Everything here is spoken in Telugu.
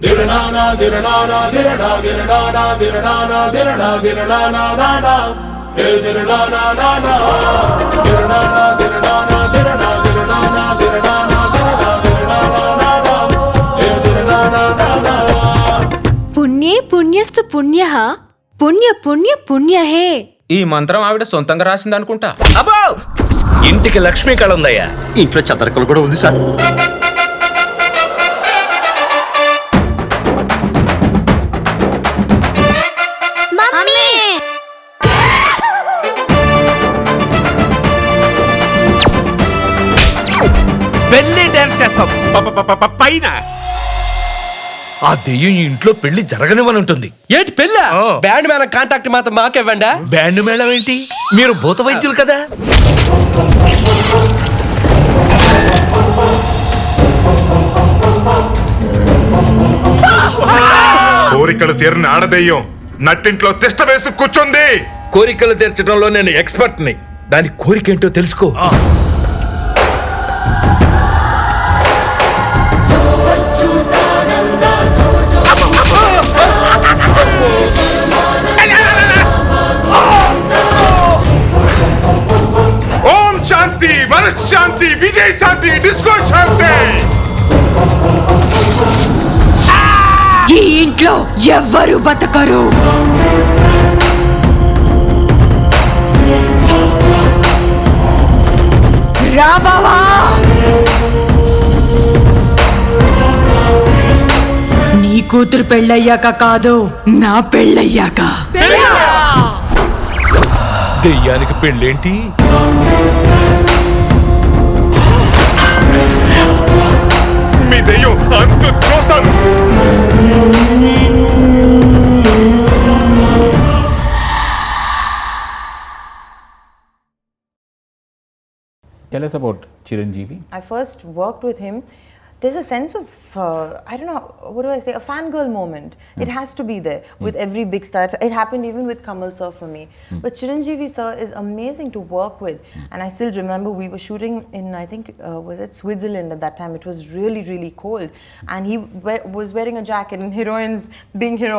Diranana, diranana, dirana, diranana, diranana, dirana, diranana, nana. Hey, diranana, nana. Diranana, diranana, dirana, diranana, diranana, dirana, diranana, nana. Hey, diranana, nana. పుణ్యే పుణ్యస్తు పుణ్యః పుణ్య పుణ్య పుణ్యహే. ఈ మంత్రం ఆవిడ సొంతంగా రాసిందనుకుంటా. అబ్బో ఇంటికి లక్ష్మీ కళ ఉందయ్యా. ఇంట్లో చదరకలు కూడా ఉంది సార్. పెళ్లి డాన్స్ చేస్తాం పైన. ఆ దెయ్యం ఈ ఇంట్లో పెళ్లి జరగనివని ఉంటుంది. ఏంటి పెళ్ళ? బ్యాండ్ మేళం కాంటాక్ట్ మాత్రం మాకేవ్వండా? బ్యాండ్ మేళం ఏంటి? మీరు భూత వైద్యులు కదా. కోరికలు తీరిన ఆడదెయ్యం నట్టింట్లో తిష్ట వేసి కూర్చుంది. కోరికలు తీర్చడంలో నేను ఎక్స్పర్ట్ ని. దాని కోరికేంటో తెలుసుకో. ఓం శాంతి, మనశ్శాంతి, విజయ శాంతి, డిస్కో శాంతి. ఈ ఇంట్లో ఎవ్వరు బతకరు. రాబావా, నీ కూతురు పెళ్ళయ్యాక కాదు, నా పెళ్ళయ్యాక. దెయ్యానికి పెళ్ళేంటి? మీ దెయ్యం అంతు చూస్తాను. Tell us about Chiranjeevi. I first worked with him. There's a sense of, I don't know, what do I say, a fangirl moment. It has to be there with every big star. It happened even with Kamal sir for me. But Chiranjeevi sir is amazing to work with. And I still remember we were shooting in, I think, was it Switzerland at that time? It was really, really cold. And he was wearing a jacket and heroines being heroines.